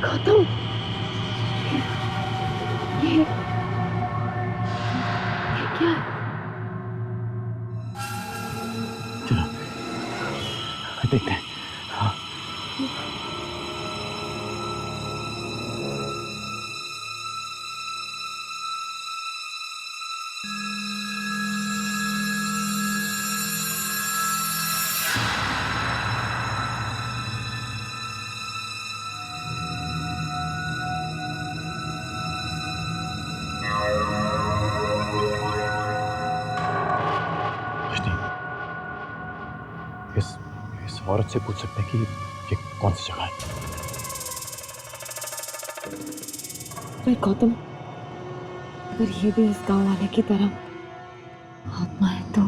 गौतम, ये क्या है? चलो देखते हैं। हाँ। इस औरत से पूछ सकते हैं कि ये कौन सी जगह है। पर गौतम, अगर ये भी इस गांव वाले की तरह आत्मा है तो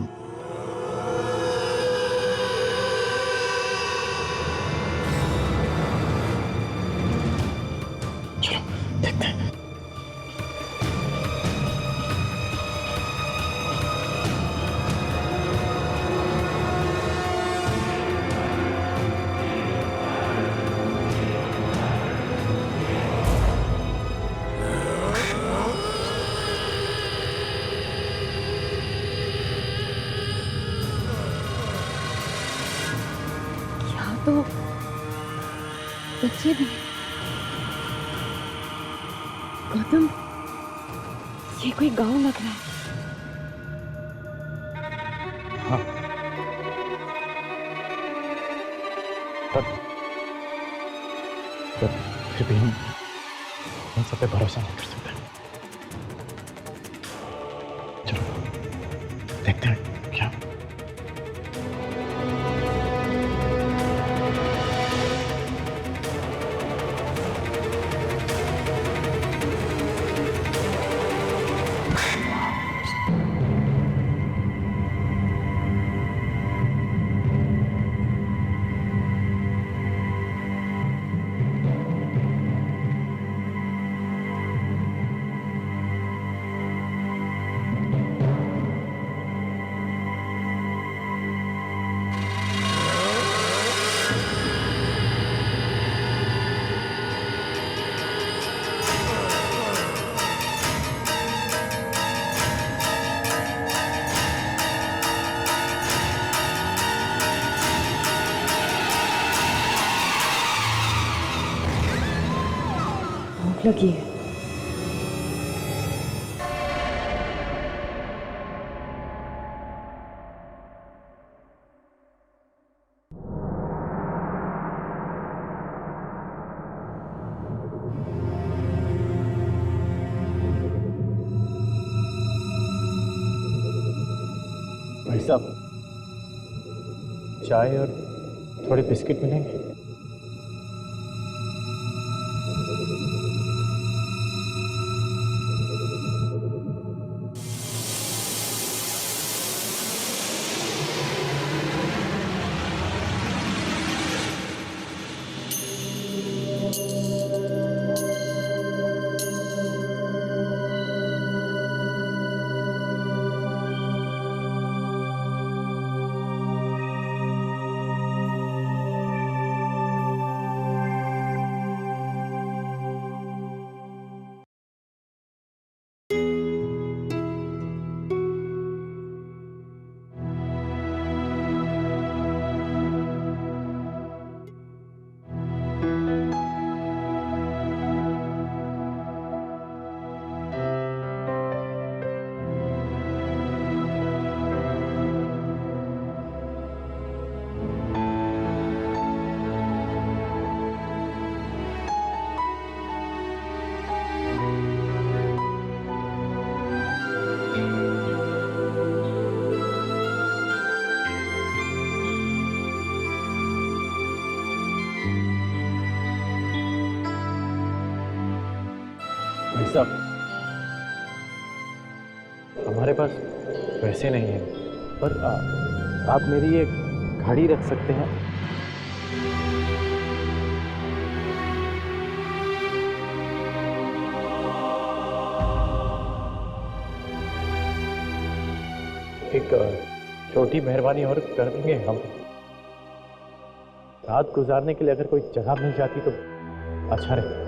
चलो देखते हैं। तो बच्चे भी। गौतम, ये कोई गांव लग रहा है। हाँ। पर फिर भी हम इन सब पे भरोसा नहीं कर सकते। चलो देखते हैं क्या। भूख लगी है। भाई साहब, चाय और थोड़े बिस्किट मिलेंगे? भाई साहब, हमारे पास पैसे नहीं हैं, पर आप मेरी ये घड़ी रख सकते हैं? एक छोटी मेहरबानी और कर देंगे हम। रात गुजारने के लिए अगर कोई जगह मिल जाती तो अच्छा रहता।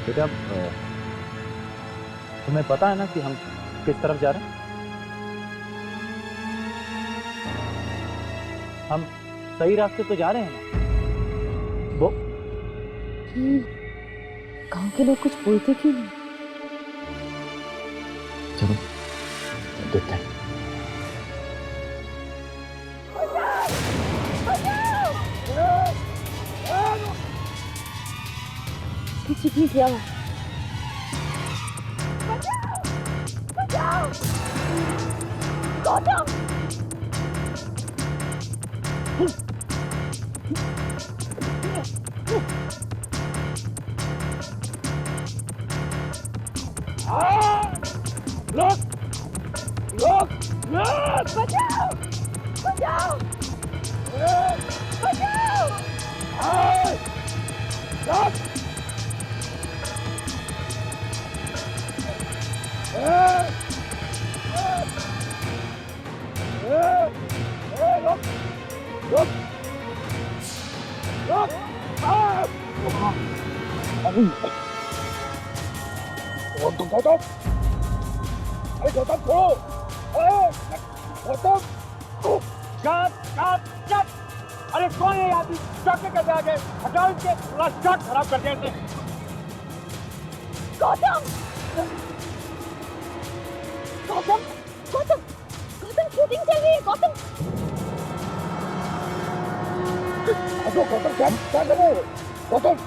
बेटा, तुम्हें पता है ना कि हम किस तरफ जा रहे हैं? हम सही रास्ते तो जा रहे हैं ना? वो गांव के लोग कुछ बोलते क्यों नहीं? चलो देखते हैं। चिकनी क्या हुआ? गौतम! लोग! बचाओ! बचाओ! बचाओ! अरे कौन है आदमी? ट्रक कैसे आ गए? हटाओ इसके, पूरा ट्रक खराब कर दिया इसने। गौतम! गौतम! गौतम! गौतम शूटिंग चल रही है, गौतम! गौतम क्या कर रहे हो? गौतम!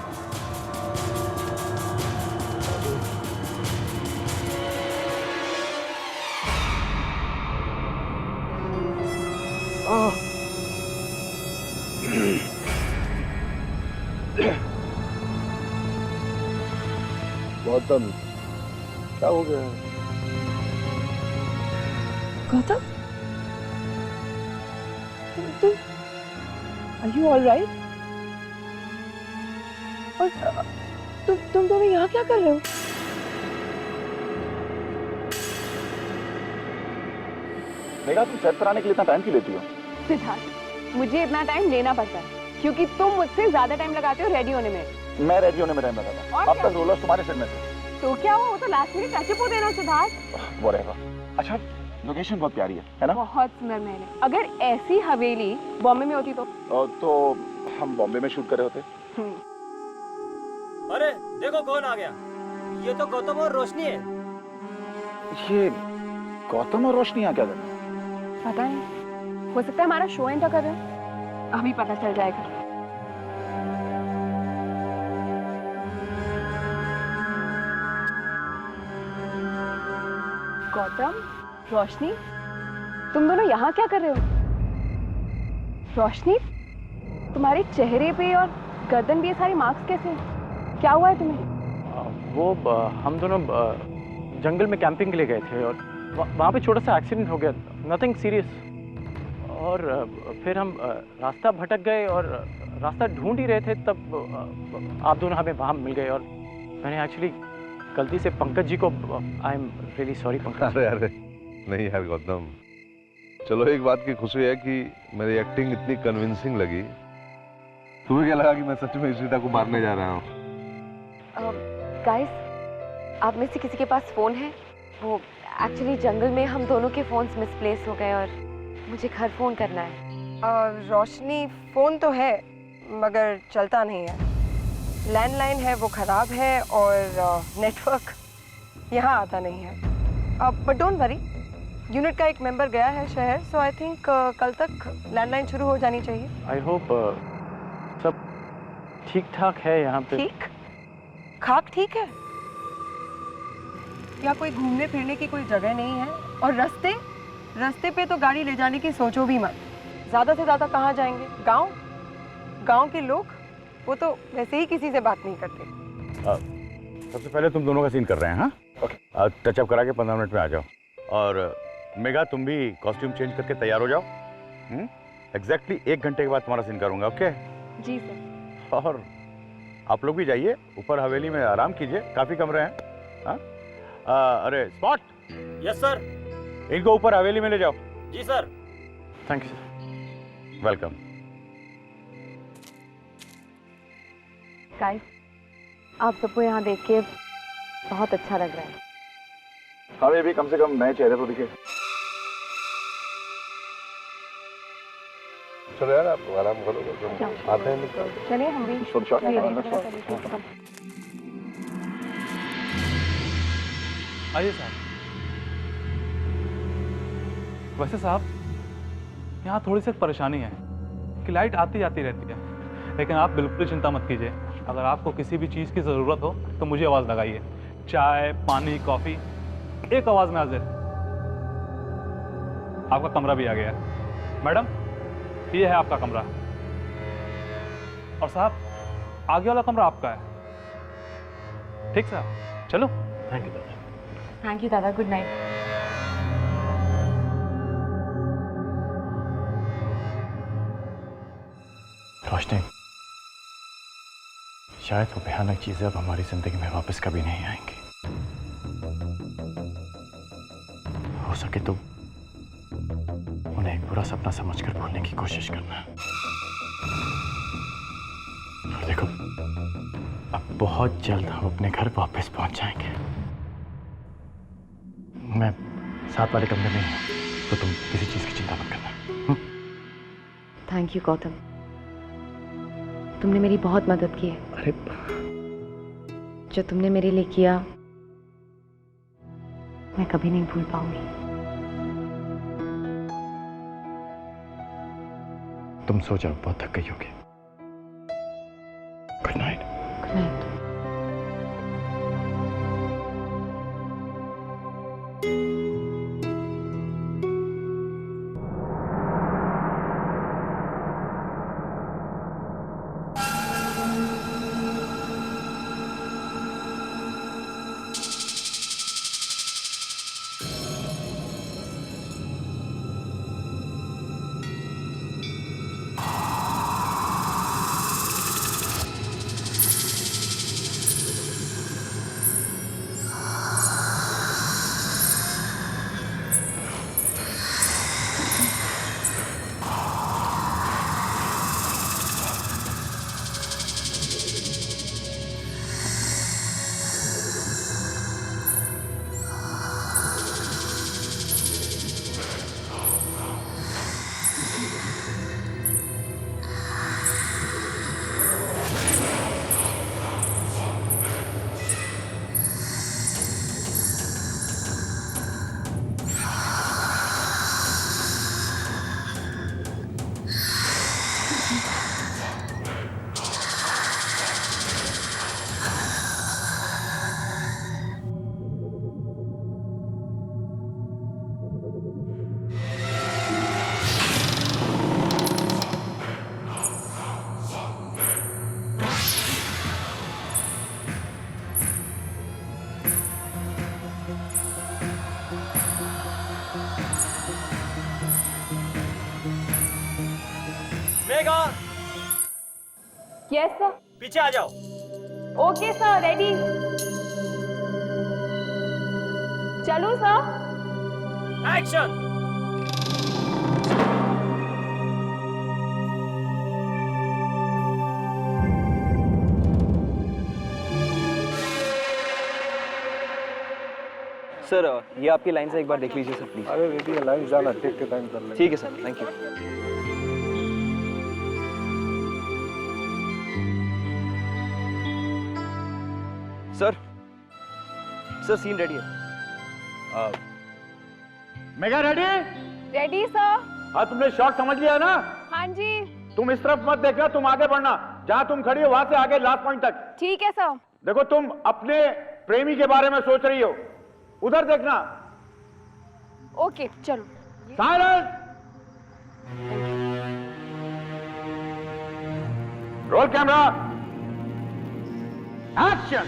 गौतम क्या हो गया? Gautam, Are you all right? और तुम दोनों यहाँ क्या कर रहे हो? मेघा, तुम सेट पर आने के लिए इतना टाइम क्यों लेती हो? सिद्धार्थ, मुझे इतना टाइम लेना पड़ता है क्योंकि तुम मुझसे ज्यादा टाइम लगाते हो रेडी होने में। मैं रेडी होने में टाइम लगाता। और अब क्या? तक रोलर्स तुम्हारे सिर में थे। तो क्या हुआ, वो तो लास्ट मिनट टचअप हो देना सिद्धार्थ। वो रहेगा। अच्छा, लोकेशन बहुत प्यारी है ना? बहुत सुंदर महल है। अगर ऐसी हवेली बॉम्बे में होती तो हम बॉम्बे में शूट कर रहे होते। अरे देखो कौन आ गया। ये तो गौतम और रोशनी है। ये गौतम और रोशनी यहाँ क्या कर रहे हैं? पता नहीं, हो सकता है हमारा शो एंटर कर रहे हैं। अभी पता चल जाएगा। गौतम, रोशनी, तुम दोनों यहाँ क्या कर रहे हो? रोशनी, तुम्हारे चेहरे पे और गर्दन पे ये सारे मार्क्स कैसे हैं? क्या हुआ है तुम्हें? वो हम दोनों जंगल में कैंपिंग के लिए गए थे और वहाँ पे छोटा सा एक्सीडेंट हो गया। Nothing serious. और फिर हम रास्ता भटक गए और रास्ता ढूंढ ही रहे थे, तब आप दोनों हमें वहाँ मिल गए। और मैंने एक्चुअली गलती से पंकज जी को, I am really sorry Pankaj. अरे नहीं यार गौतम, चलो एक बात की खुशी है कि मेरी एक्टिंग इतनी कन्विंसिंग लगी। तुम्हें क्या लगा कि मैं सच में इशिता को मारने जा रहा हूँ? गाइस, आप में से किसी के पास फ़ोन है? वो एक्चुअली जंगल में हम दोनों के फ़ोन्स मिसप्लेस हो गए और मुझे घर फ़ोन करना है। रोशनी, फ़ोन तो है मगर चलता नहीं है। लैंडलाइन है वो ख़राब है और नेटवर्क यहाँ आता नहीं है। बट डोंट वरी, यूनिट का एक मेंबर गया है शहर, सो आई थिंक कल तक लैंडलाइन शुरू हो जानी चाहिए। आई होप सब ठीक ठाक है यहाँ पे। ठीक? खाक ठीक है? यहाँ कोई घूमने फिरने की कोई जगह नहीं है और रास्ते पे तो गाड़ी ले जाने की सोचो भी मत। ज़्यादा से ज़्यादा कहाँ जाएंगे? गांव के लोग वो तो वैसे ही किसी से बात नहीं करते। सबसे पहले तुम दोनों का सीन कर रहे हैं, हाँ? ओके। टचअप करा के 15 मिनट में आ जाओ। और मेगा, तुम भी कॉस्ट्यूम चेंज करके तैयार हो जाओ। एग्जैक्टली 1 घंटे के बाद तुम्हारा सीन करूंगा, ओके? जी सर। और आप लोग भी जाइए ऊपर हवेली में, आराम कीजिए, काफी कमरे हैं। हाँ? अरे स्पॉट। Yes sir. इनको ऊपर हवेली में ले जाओ। जी sir. Thank you sir. Welcome. Guys, आप सबको यहाँ देख के बहुत अच्छा लग रहा है। हमें भी कम से कम नए चेहरे तो दिखे। चलो यार, आप आराम करो, आते हैं। चलिए हम भी शॉर्ट शॉर्ट आइए साहब। वैसे साहब, यहाँ थोड़ी सी परेशानी है कि लाइट आती जाती रहती है, लेकिन आप बिल्कुल चिंता मत कीजिए। अगर आपको किसी भी चीज़ की ज़रूरत हो तो मुझे आवाज़ लगाइए। चाय, पानी, कॉफ़ी, एक आवाज़ में हाजिर। आपका कमरा भी आ गया है। मैडम, ये है आपका कमरा। और साहब, आगे वाला कमरा आपका है। ठीक साहब, चलो। थैंक यू दादा। थैंक यू दादा, गुड नाइट। रोशनी, शायद वो भयानक चीजें अब हमारी जिंदगी में वापस कभी नहीं आएंगी। हो सके तो उन्हें एक बुरा सपना समझकर भूलने की कोशिश करना। और देखो, अब बहुत जल्द हम अपने घर वापस पहुंच जाएंगे। मैं साथ वाले कमरे में हूं, तो तुम किसी चीज की चिंता मत करना। थैंक यू गौतम, तुमने मेरी बहुत मदद की है। अरे, जो तुमने मेरे लिए किया मैं कभी नहीं भूल पाऊंगी। तुम सो जाओ, बहुत थक गई होगी। Good night. Good night. मेगा, यस सर। पीछे आ जाओ। Okay sir, ready. चलो सर। एक्शन। सर ये आपकी लाइन से एक बार देख लीजिए सर प्लीज। अरे रेडी है, लाइन जाना, टेक के टाइम कर ले। ठीक है sir, thank you. Sir scene ready है। मेगा रेडी? Ready sir. हाँ, तुमने शॉट समझ लिया ना? हाँ जी। तुम इस तरफ मत देखना, तुम आगे बढ़ना, जहां तुम खड़ी हो वहां से आगे लास्ट पॉइंट तक। ठीक है सर। देखो, तुम अपने प्रेमी के बारे में सोच रही हो, उधर देखना। ओके चलो। Silence. Roll camera, action.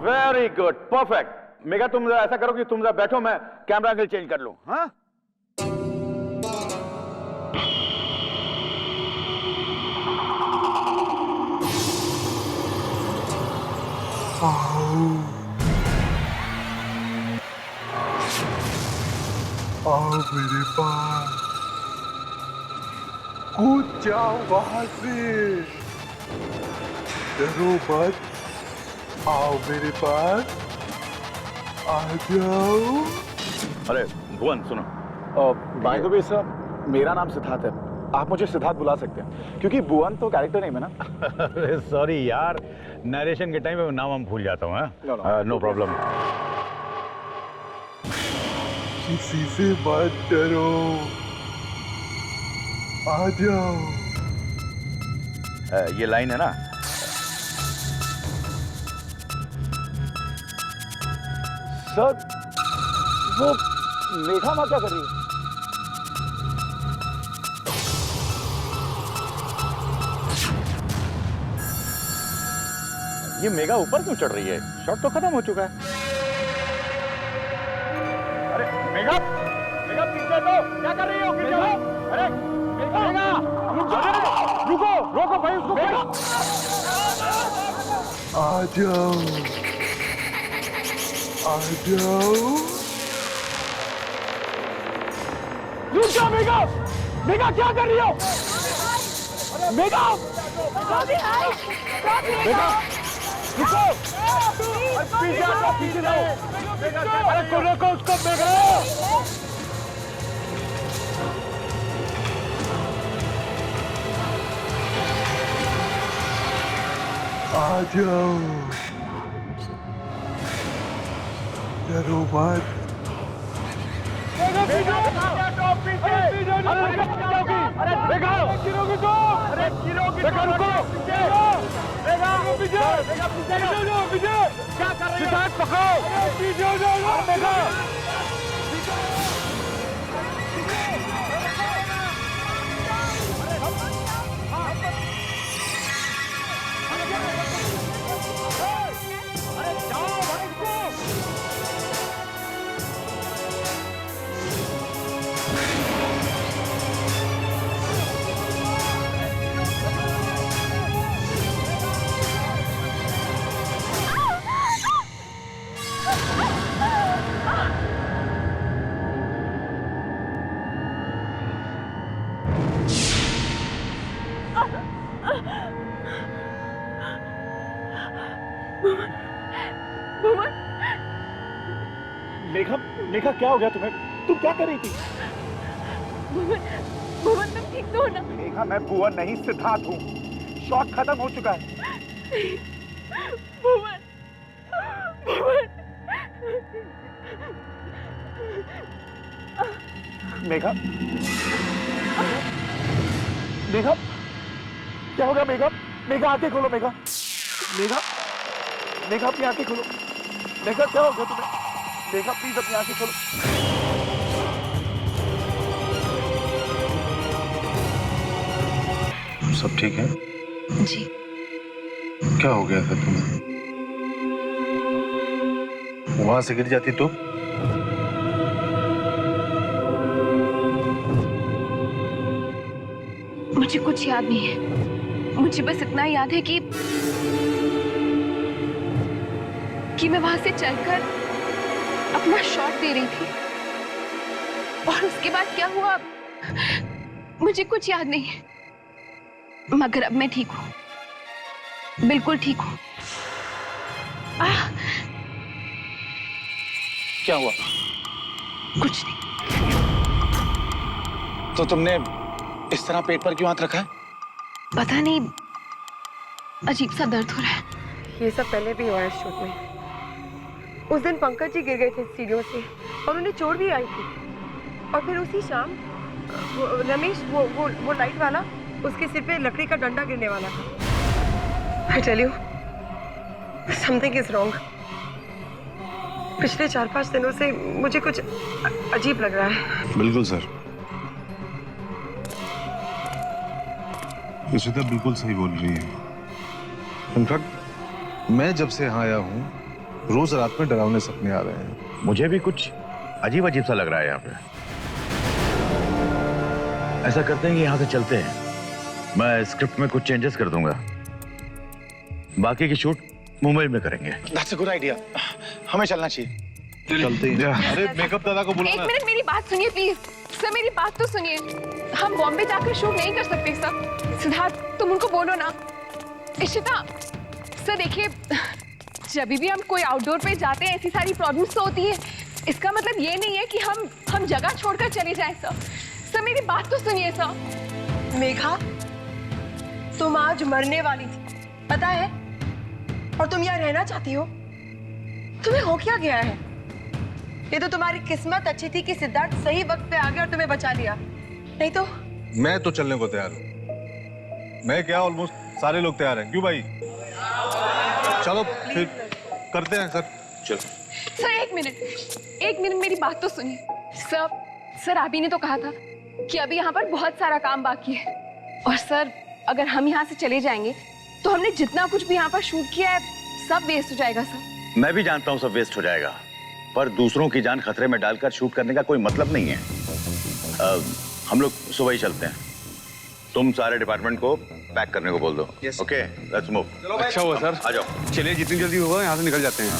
Very good, perfect. Mega, तुम जरा ऐसा करो कि तुम जरा बैठो, मैं कैमरा एंगल चेंज कर लूं। हाँ, आओ मेरे पास, कूद जाओ वहां से, डरो मत, आओ मेरे पास, आ जाओ। अरे भुवन सुनो। बाय द वे सर, मेरा नाम सिद्धार्थ है, आप मुझे सिद्धार्थ बुला सकते हैं, क्योंकि भुवन तो कैरेक्टर नेम है ना। अरे सॉरी यार, नरेशन के टाइम में नाम हम भूल जाता हूँ। No problem. किसी से मत डरो, आ जाओ। ये लाइन है ना? सर, वो मेघा माँ क्या कर रही है? ये मेगा ऊपर क्यों चढ़ रही है? शॉट तो खत्म हो चुका है। अरे मेगा, मेगा पीछे तो क्या कर रही हो? पीछे हो? अरे मेगा, रुको, रोको भाई उसको। आ जाओ, आ जाओ। रुक जाओ मेगा, मेगा क्या कर रही हो? मेगा, मेगा रुको, पीछे हटो, पीछे रहो। अरे रोको उसको मेगा। आ जाओ, डरो मत। मेघा, मेघा क्या हो गया तुम्हें? तुम क्या कर रही थी? भुवन तुम ठीक तो हो ना? मेघा, मैं भुवन नहीं सिद्धार्थ हूँ। शॉट खत्म हो चुका है। भुवन, भुवन। मेघा, मेघा क्या हो गया? मेघा, मेघा आंखें खोलो मेघा। मेघा, मेघा अपनी आंखें खोलो। मेघा क्या हो गया तुम्हें? मेघा प्लीज अपनी आंखें खोलो। सब ठीक है? जी। क्या हो गया था तुम्हें? वहां से गिर जाती तो? मुझे कुछ याद नहीं है। मुझे बस इतना याद है कि मैं वहां से चलकर अपना शॉट दे रही थी और उसके बाद क्या हुआ मुझे कुछ याद नहीं है, मगर अब मैं ठीक हूं, बिल्कुल ठीक हूं। क्या हुआ? कुछ नहीं। तो तुमने इस तरह पेट पर क्यों हाथ रखा है? पता नहीं, अजीब सा दर्द हो रहा है। ये सब पहले भी हुआ है इस शूट में। उस दिन पंकज जी गिर गए थे सीढ़ियों से और उन्हें चोट भी आई थी। और फिर उसी शाम रमेश वो लाइट वाला, उसके सिर पे लकड़ी का डंडा गिरने वाला था। I tell you, something is wrong. पिछले 4-5 दिनों से मुझे कुछ अजीब लग रहा है। बिल्कुल सर, इशिता बिल्कुल सही बोल रही है। इनफैक्ट मैं जब से यहाँ आया हूँ रोज रात में डरावने सपने आ रहे हैं। मुझे भी कुछ अजीब अजीब सा लग रहा है यहाँ पे। ऐसा करते हैं कि यहाँ से चलते हैं, मैं स्क्रिप्ट में कुछ चेंजेस कर दूंगा, बाकी की शूट मुंबई में करेंगे। That's a good idea. हमें चलना चाहिए। चलते हैं। अरे मेकअप दादा को बुलाना। एक मिनट मेरी बात सुनिए प्लीज। सर मेरी बात तो सुनिए। हम बॉम्बे जाकर शूट नहीं कर सकते सर। सिद्धार्थ तुम उनको बोलो ना। इशिता सर देखिए, जब भी हम कोई आउटडोर पे जाते हैं ऐसी सारी प्रॉब्लम्स तो होती है। इसका मतलब ये नहीं है कि हम जगह छोड़कर चले जाएं सर। सर मेरी बात तो सुनिए सर। मेघा, तुम आज मरने वाली थी, पता है? और तुम यहाँ रहना चाहती हो? तुम्हें हो क्या गया है? ये तो तुम्हारी किस्मत अच्छी थी कि सिद्धार्थ सही वक्त पे आ गया और तुम्हें बचा लिया, नहीं तो। मैं तो चलने को तैयार हूँ। मैं क्या, ऑलमोस्ट सारे लोग तैयार हैं। क्यों भाई? चलो फिर करते हैं सर। चलो सर एक मिनट मेरी बात तो सुनिए। सर आप ही ने तो कहा था कि अभी यहाँ पर बहुत सारा काम बाकी है। और सर अगर हम यहाँ से चले जाएंगे तो हमने जितना कुछ भी यहाँ पर शूट किया है सब वेस्ट हो जाएगा सर। मैं भी जानता हूँ सब वेस्ट हो जाएगा, पर दूसरों की जान खतरे में डालकर शूट करने का कोई मतलब नहीं है। हम लोग सुबह ही चलते हैं। तुम सारे डिपार्टमेंट को पैक करने को बोल दो। Okay, let's move. अच्छा हुआ सर, आ जाओ। चलिए जितनी जल्दी होगा यहाँ से निकल जाते हैं।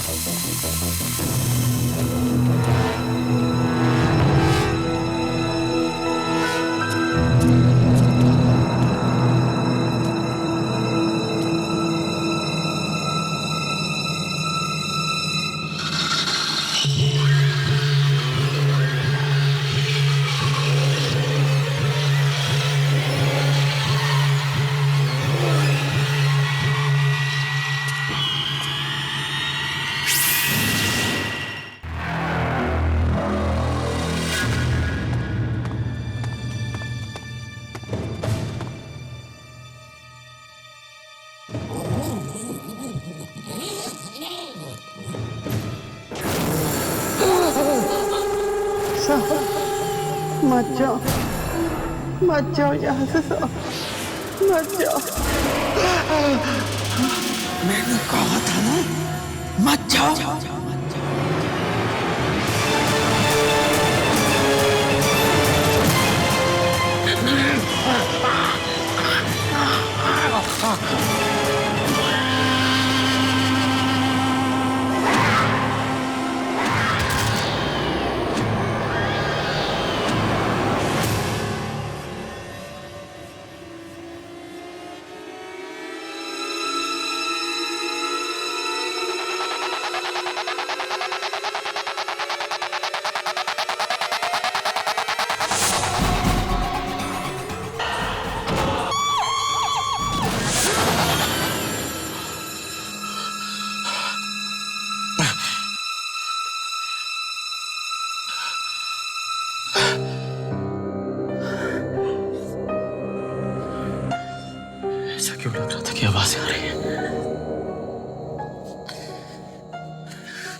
मत जाओ यहाँ से साहब, मत जाओ। मैंने कहा था ना, मत जाओ।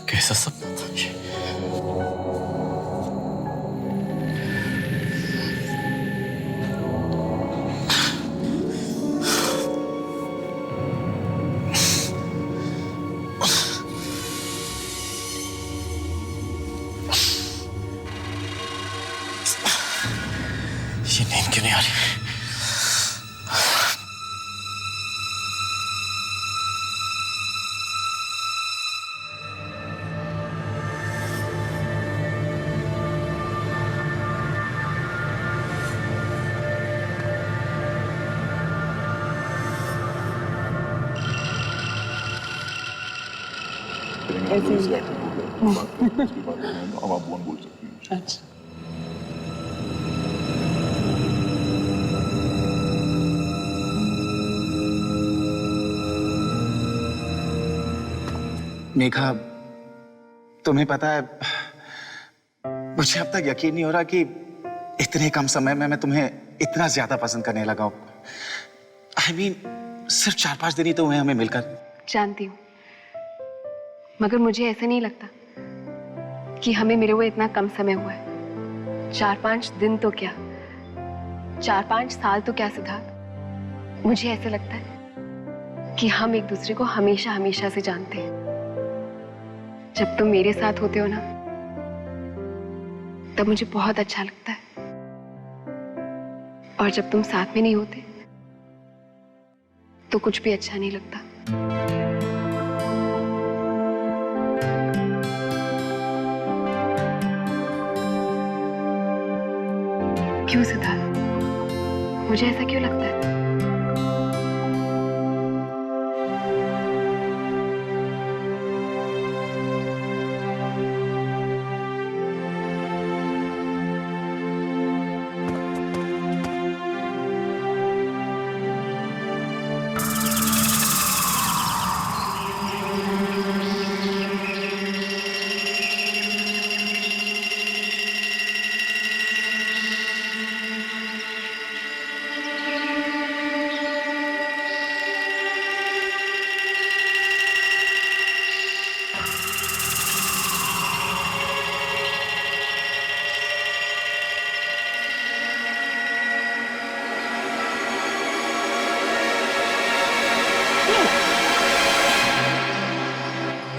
कैसा सपना था ये? ये नींद क्यों नहीं आ रही? ऐसे ही है। अब आप वन बोल सकती हैं। अच्छा मेघा, तुम्हें पता है, मुझे अब तक यकीन नहीं हो रहा कि इतने कम समय में मैं तुम्हें इतना ज्यादा पसंद करने लगा हूं। I mean, सिर्फ 4-5 दिन ही तो हुए हमें मिलकर। जानती हूँ, मगर मुझे ऐसे नहीं लगता कि हमें मिले हुए इतना कम समय हुआ है। 4-5 दिन तो क्या, 4-5 साल तो क्या सिद्धार्थ। मुझे ऐसे लगता है कि हम एक दूसरे को हमेशा हमेशा से जानते हैं। जब तुम मेरे साथ होते हो ना, तब मुझे बहुत अच्छा लगता है, और जब तुम साथ में नहीं होते तो कुछ भी अच्छा नहीं लगता। क्यों सिद्धार्थ, मुझे ऐसा क्यों लगता है?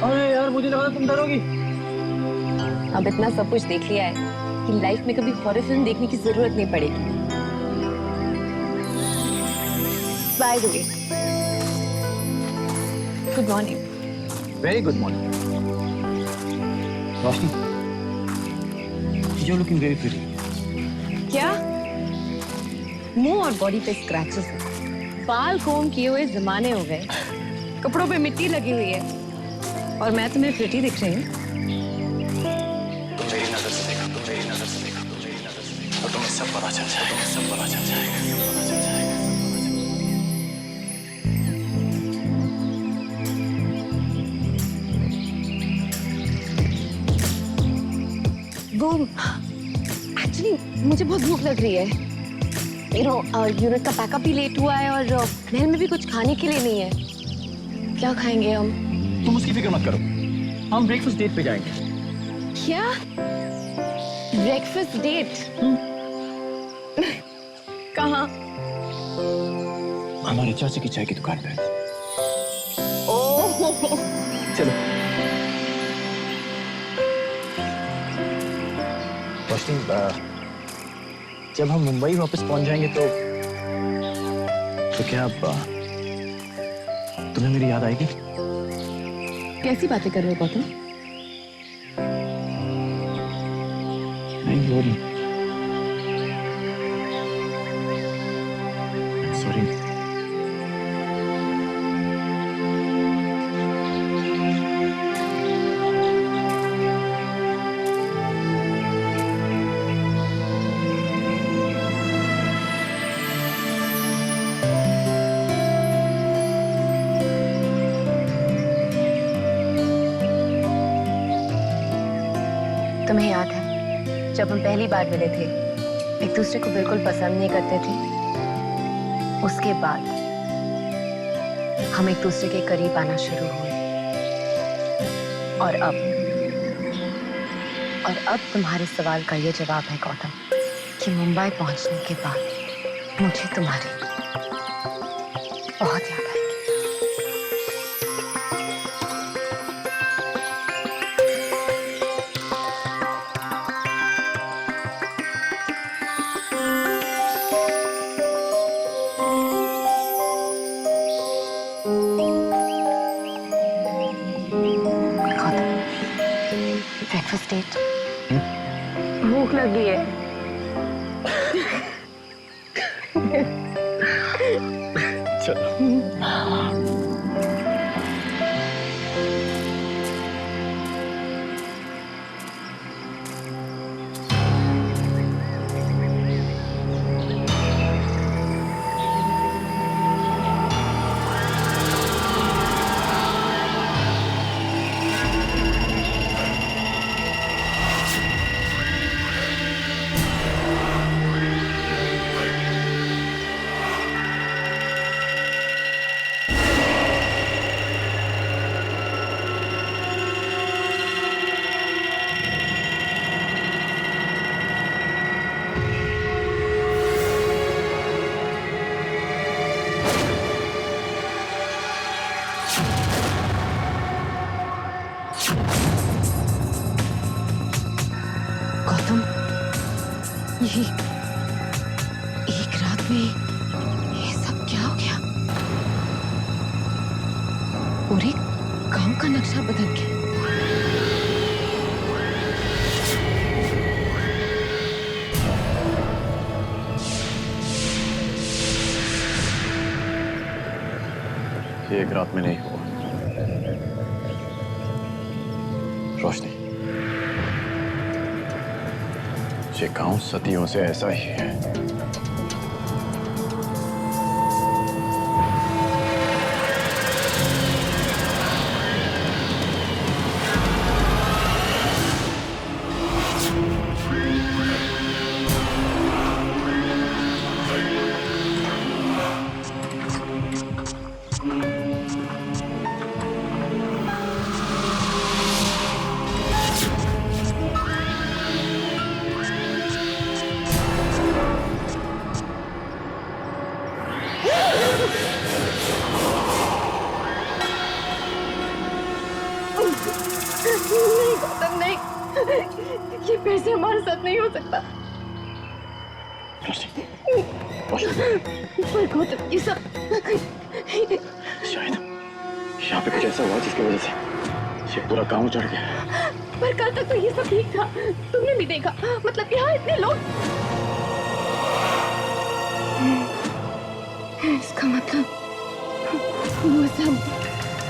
अरे यार, मुझे लगा तुम डरोगी। अब इतना सब कुछ देख लिया है कि लाइफ में कभी हॉरर फिल्म देखने की जरूरत नहीं पड़ेगी। By the way, good morning. Very good morning. Roshni, you're looking very pretty. क्या? मुंह और बॉडी पे स्क्रैचेस हैं। बाल कोम किए हुए जमाने हो गए, कपड़ों पे मिट्टी लगी हुई है, और मैं तुम्हें प्रिटी दिख रही हूँ। तुम मेरी नजर से देखो, तुम मेरी नजर से देखो, तुम मेरी नजर से देखो, तो तुम्हें सब पता चल जाएगा, सब पता चल जाएगा, सब पता चल जाएगा। वो एक्चुअली मुझे बहुत भूख लग रही है। यूनिट का पैकअप भी लेट हुआ है, और महल में भी कुछ खाने के लिए नहीं है। क्या खाएंगे हम? तुम उसकी फिक्र मत करो, हम ब्रेकफास्ट डेट पे जाएंगे। क्या? Breakfast date? कहाँ? हमारे चाचा की चाय की दुकान पे। ओह, चलो। रोशनी, जब हम मुंबई वापस पहुंच जाएंगे तो क्या तुम्हें मेरी याद आएगी? कैसी बातें कर रहे हो गौतम? नहीं, वो नहीं। सॉरी। तुम्हें याद है जब हम पहली बार मिले थे, एक दूसरे को बिल्कुल पसंद नहीं करते थे। उसके बाद हम एक दूसरे के करीब आना शुरू हुए। और अब तुम्हारे सवाल का ये जवाब है गौतम कि मुंबई पहुंचने के बाद मुझे तुम्हारी बहुत याद आएगी। Breakfast date. भूख लगी है। गौतम, ये एक रात में ये सब क्या हो गया? पूरे गांव का नक्शा बदल गया। ये एक रात में नहीं हुआ रोशनी। ये गांव सदियों से ऐसा ही है। नहीं गौतम, नहीं, ये फिर से हमारे साथ नहीं हो सकता। पर गौतम, ये सब शायद यहाँ पे कुछ ऐसा हुआ जिसकी वजह से ये पूरा गांव चढ़ गया। पर कल तक तो ये सब ठीक था, तुमने भी देखा। मतलब यहाँ इतने लोग। इसका मतलब वो सब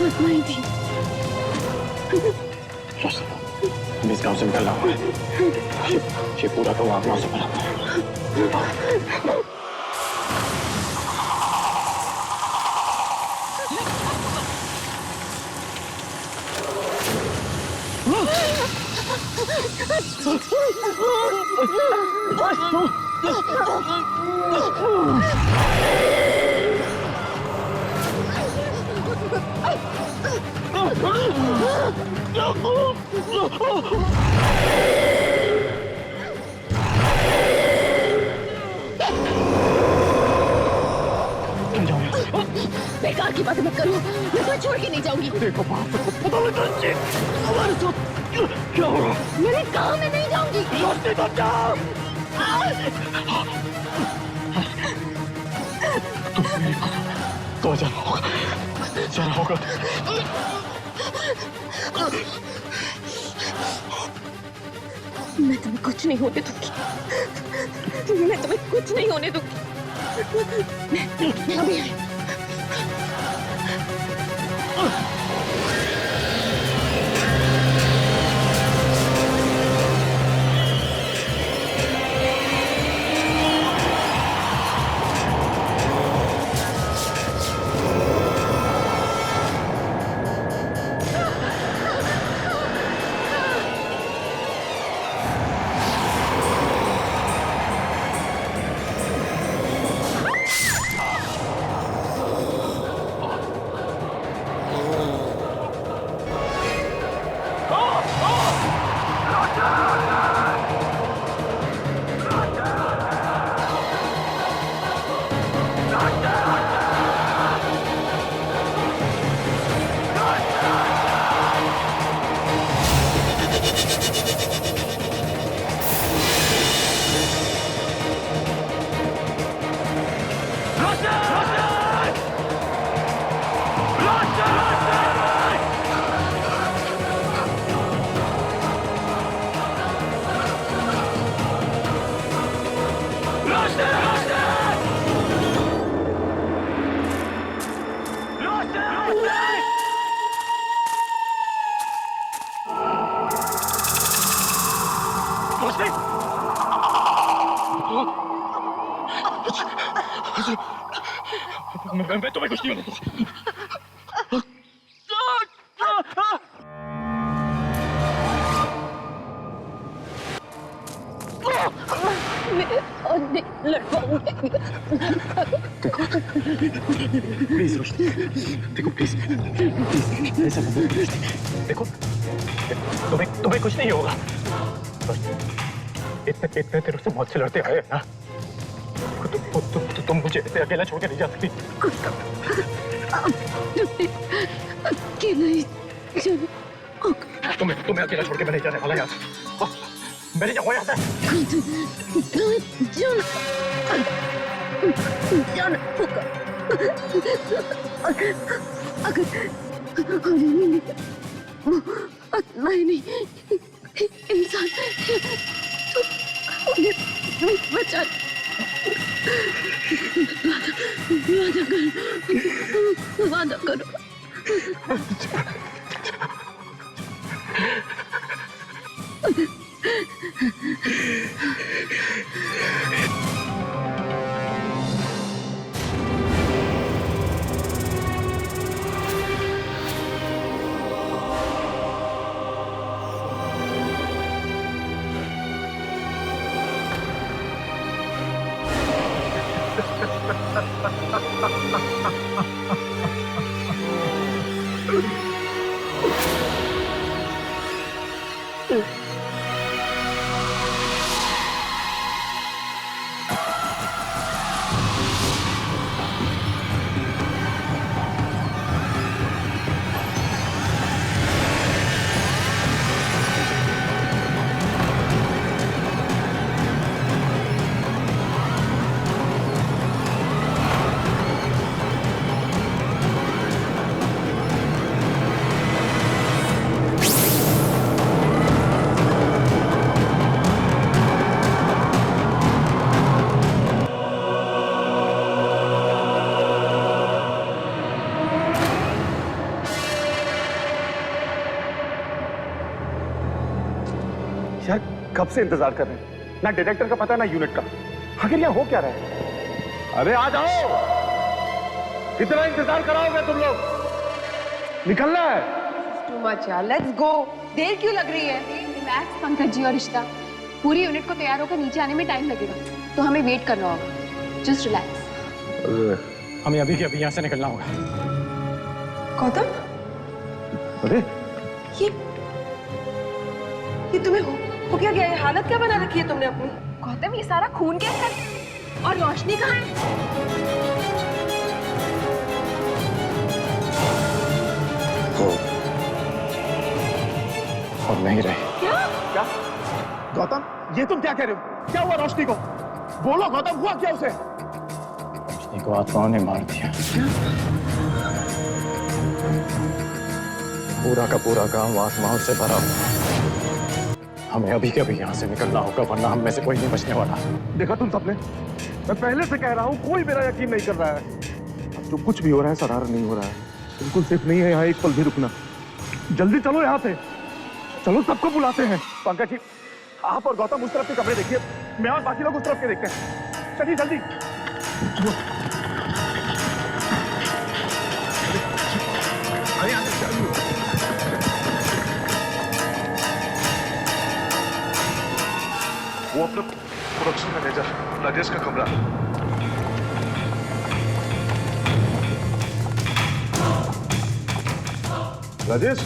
आत्माएं थी। हम इस गांव से निकलना हुआ है। ये पूरा गांव आत्माओं से भरा हुआ है। बेकार की बातें मत करो, मैं तुम्हें छोड़ के नहीं जाऊंगी। देखो बात को पता लगा हमारे साथ क्या हो रहा है। मैंने कहा मैं नहीं जाऊंगी। रोशनी तो जाओ। तो जाना होगा। मैं तुम्हें कुछ नहीं होने दूंगी। मैं तुम्हें कुछ नहीं होने दूंगी। अभी आई। रोशनी मैं तुम्हें कुछ नहीं होने प्लीज रोशनी देखो प्लीज प्लीज ऐसा मत करो रोशनी देखो तुम्हें कुछ नहीं होगा इतने देर से मौत से लड़ते आए ना तुम मुझे ऐसे अकेला छोड़ के नहीं जा सकती तुम्हें अकेला छोड़ के मैं नहीं जाने वाला यहाँ से मैं नहीं जाऊंगा यहाँ से नहीं इंसान बचा वादा करो यार कब से इंतजार कर रहे हैं ना डायरेक्टर का पता ना यूनिट का आखिर यहाँ हो क्या रहा है अरे आ जाओ कितना इंतजार कराओगे तुम लोग निकलना है टू मच यार लेट्स गो देर क्यों लग रही है रिलैक्स पंकज जी और रिश्ता पूरी यूनिट को तैयार होकर नीचे आने में टाइम लगेगा तो हमें वेट करना होगा जस्ट रिलैक्स हमें अभी के अभी यहाँ से निकलना होगा गौतम अरे ये तुम्हें हो क्या गया ये हालत क्या बना रखी है तुमने अपनी गौतम ये सारा खून कैसे है और रोशनी कहाँ है और नहीं रहे क्या गौतम ये तुम क्या कह रहे हो क्या हुआ रोशनी को बोलो गौतम हुआ क्या उसे रोशनी को आत्माओं ने मार दिया पूरा का पूरा गांव आत्माओं से भरा हुआ हमें अभी के अभी यहाँ से निकलना होगा वरना हम में से कोई नहीं बचने वाला देखा तुम सबने मैं पहले से कह रहा हूँ कोई मेरा यकीन नहीं कर रहा है जो कुछ भी हो रहा है सरार नहीं हो रहा है बिल्कुल सेफ नहीं है यहाँ एक पल भी रुकना जल्दी चलो यहाँ से चलो सबको बुलाते हैं पंकज जी आप और गौतम उस तरफ के कमरे देखिए मैं और बाकी लोग उस तरफ के देखते हैं चलिए जल्दी वो अपना प्रोडक्शन मैनेजर राजेश का कमरा राजेश